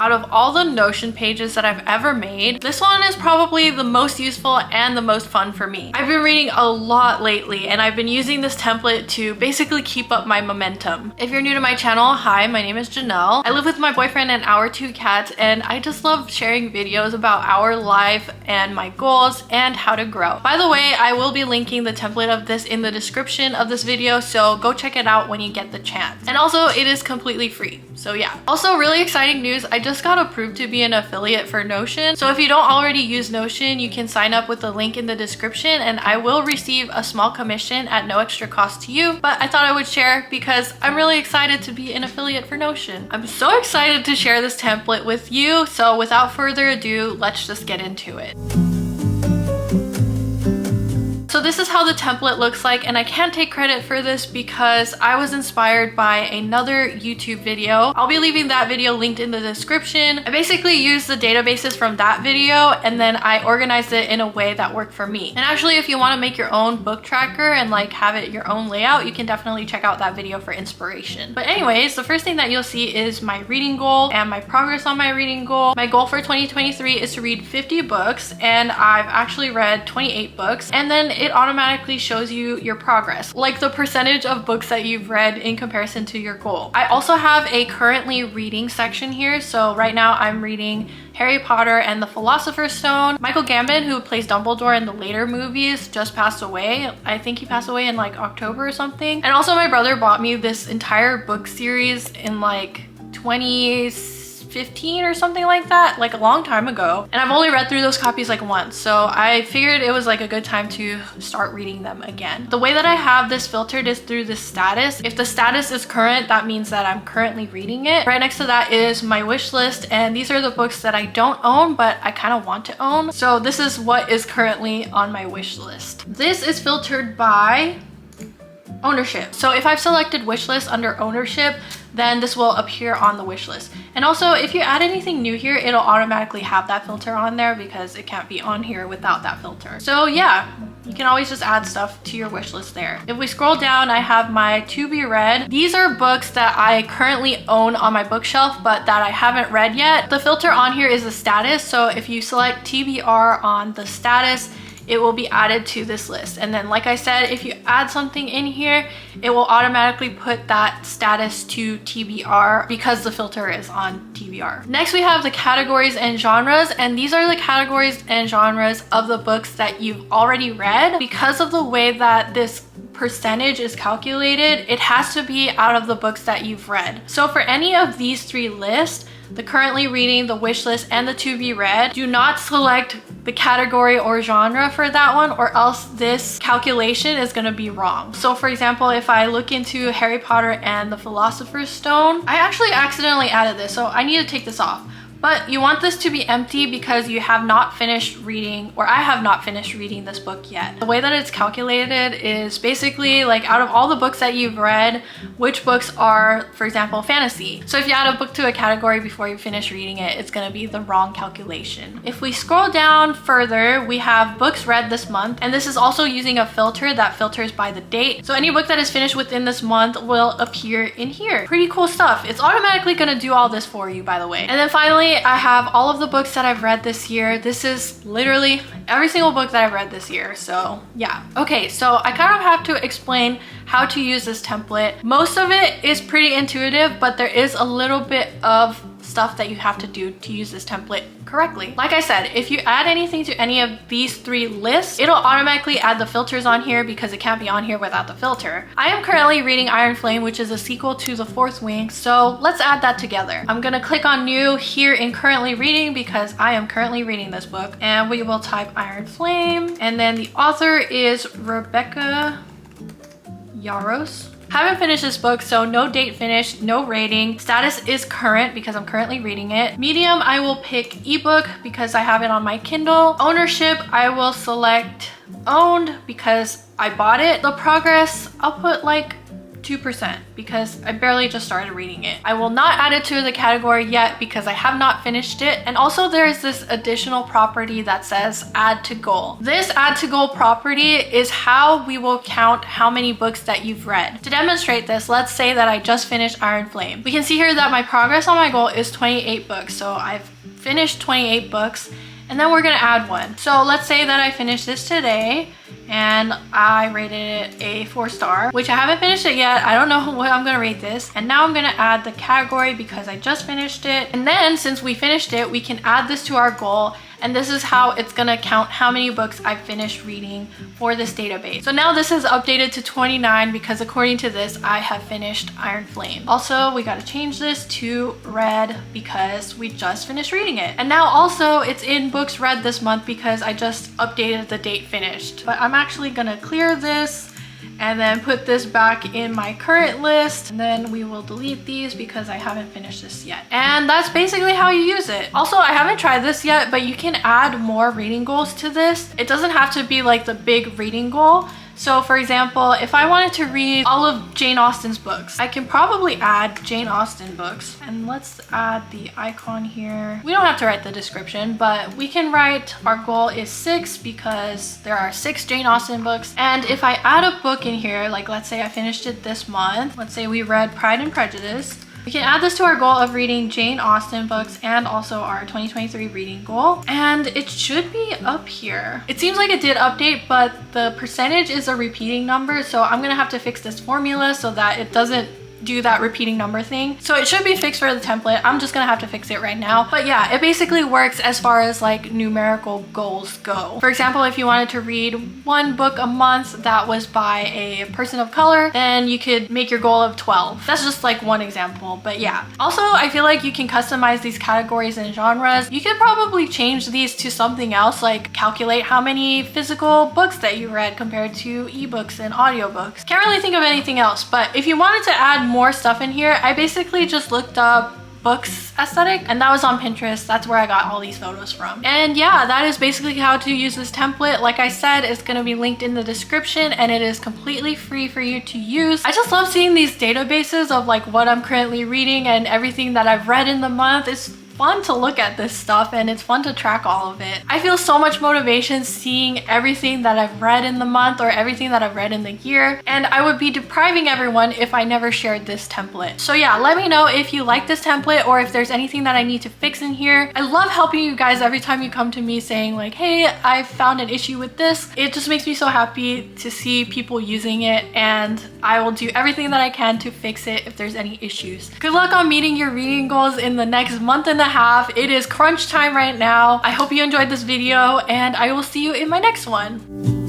Out of all the Notion pages that I've ever made, this one is probably the most useful and the most fun for me. I've been reading a lot lately and I've been using this template to basically keep up my momentum. If you're new to my channel, hi, my name is Janelle. I live with my boyfriend and our 2 cats, and I just love sharing videos about our life and my goals and how to grow. By the way, I will be linking the template of this in the description of this video, so go check it out when you get the chance. And also, it is completely free. So yeah. Also, really exciting news, I just got approved to be an affiliate for Notion. So if you don't already use Notion, you can sign up with the link in the description and I will receive a small commission at no extra cost to you. But I thought I would share because I'm really excited to be an affiliate for Notion. I'm so excited to share this template with you. So without further ado, let's just get into it. So this is how the template looks like, and I can't take credit for this because I was inspired by another YouTube video. I'll be leaving that video linked in the description. I basically used the databases from that video and then I organized it in a way that worked for me. And actually, if you want to make your own book tracker and like have it your own layout, you can definitely check out that video for inspiration. But anyways, the first thing that you'll see is my reading goal and my progress on my reading goal. My goal for 2023 is to read 50 books, and I've actually read 28 books, and then it automatically shows you your progress, like the percentage of books that you've read in comparison to your goal. I also have a currently reading section here. So right now I'm reading Harry Potter and the Philosopher's Stone. Michael Gambon, who plays Dumbledore in the later movies, just passed away. I think he passed away in like October or something. And also my brother bought me this entire book series in like 2015 or something like that, like a long time ago, and I've only read through those copies like once, so I figured it was like a good time to start reading them again. The way that I have this filtered is through the status. If the status is current, that means that I'm currently reading it. Right next to that is my wish list, and these are the books that I don't own but I kind of want to own. So this is what is currently on my wish list. This is filtered by ownership. So if I've selected wish list under ownership, then this will appear on the wish list. And also, if you add anything new here, it'll automatically have that filter on there because it can't be on here without that filter. So yeah, you can always just add stuff to your wish list there. If we scroll down, I have my to be read. These are books that I currently own on my bookshelf but that I haven't read yet. The filter on here is the status. So if you select TBR on the status, it will be added to this list. And then like I said, if you add something in here, it will automatically put that status to TBR because the filter is on TBR. Next, we have the categories and genres, and these are the categories and genres of the books that you've already read. Because of the way that this percentage is calculated, it has to be out of the books that you've read. So for any of these 3 lists, the currently reading, the wish list, and the to be read, do not select the category or genre for that one, or else this calculation is going to be wrong. So for example, if I look into Harry Potter and the Philosopher's Stone, I actually accidentally added this, so I need to take this off. But you want this to be empty because you have not finished reading, or I have not finished reading this book yet. The way that it's calculated is basically like out of all the books that you've read, which books are, for example, fantasy. So if you add a book to a category before you finish reading it, it's gonna be the wrong calculation. If we scroll down further, we have books read this month, and this is also using a filter that filters by the date. So any book that is finished within this month will appear in here. Pretty cool stuff. It's automatically gonna do all this for you, by the way. And then finally, I have all of the books that I've read this year. This is literally every single book that I've read this year. So yeah. Okay, so I kind of have to explain how to use this template. Most of it is pretty intuitive, but there is a little bit of stuff that you have to do to use this template correctly. Like I said, if you add anything to any of these 3 lists, it'll automatically add the filters on here because it can't be on here without the filter. I am currently reading Iron Flame, which is a sequel to The Fourth Wing, so let's add that together. I'm gonna click on new here in currently reading because I am currently reading this book, and we will type Iron Flame, and then the author is Rebecca Yarros. Haven't finished this book, so no date finished, no rating. Status is current because I'm currently reading it. Medium, I will pick ebook because I have it on my Kindle. Ownership, I will select owned because I bought it. The progress, I'll put like 2% because I barely just started reading it. I will not add it to the category yet because I have not finished it. And also there's this additional property that says add to goal. This add to goal property is how we will count how many books that you've read. To demonstrate this, let's say that I just finished Iron Flame. We can see here that my progress on my goal is 28 books. So I've finished 28 books and then we're gonna add one. So let's say that I finished this today and I rated it a 4-star, which I haven't finished it yet. I don't know what I'm gonna rate this. And now I'm gonna add the category because I just finished it. And then since we finished it, we can add this to our goal. And this is how it's gonna count how many books I've finished reading for this database. So now this is updated to 29 because according to this, I have finished Iron Flame. Also, we gotta change this to red because we just finished reading it. And now also it's in books read this month because I just updated the date finished. But I'm actually gonna clear this and then put this back in my current list. And then we will delete these because I haven't finished this yet. And that's basically how you use it. Also, I haven't tried this yet, but you can add more reading goals to this. It doesn't have to be like the big reading goal. So for example, if I wanted to read all of Jane Austen's books, I can probably add Jane Austen books. And let's add the icon here. We don't have to write the description, but we can write our goal is 6 because there are 6 Jane Austen books. And if I add a book in here, like let's say I finished it this month, let's say we read Pride and Prejudice, we can add this to our goal of reading Jane Austen books and also our 2023 reading goal. And it should be up here. It seems like it did update, but the percentage is a repeating number. So I'm gonna have to fix this formula so that it doesn't do that repeating number thing. So it should be fixed for the template. I'm just gonna have to fix it right now. But yeah, it basically works as far as like numerical goals go. For example, if you wanted to read 1 book a month that was by a person of color, then you could make your goal of 12. That's just like one example, but yeah. Also, I feel like you can customize these categories and genres. You could probably change these to something else, like calculate how many physical books that you read compared to ebooks and audiobooks. Can't really think of anything else, but if you wanted to add more stuff in here, I basically just looked up books aesthetic and that was on Pinterest. That's where I got all these photos from. And yeah, that is basically how to use this template. Like I said, it's going to be linked in the description and it is completely free for you to use. I just love seeing these databases of like what I'm currently reading and everything that I've read in the month. It's fun to look at this stuff and it's fun to track all of it. I feel so much motivation seeing everything that I've read in the month or everything that I've read in the year, and I would be depriving everyone if I never shared this template. So yeah, let me know if you like this template or if there's anything that I need to fix in here. I love helping you guys every time you come to me saying like, hey, I found an issue with this. It just makes me so happy to see people using it, and I will do everything that I can to fix it if there's any issues. Good luck on meeting your reading goals in the next month and a half. It is crunch time right now. I hope you enjoyed this video and I will see you in my next one.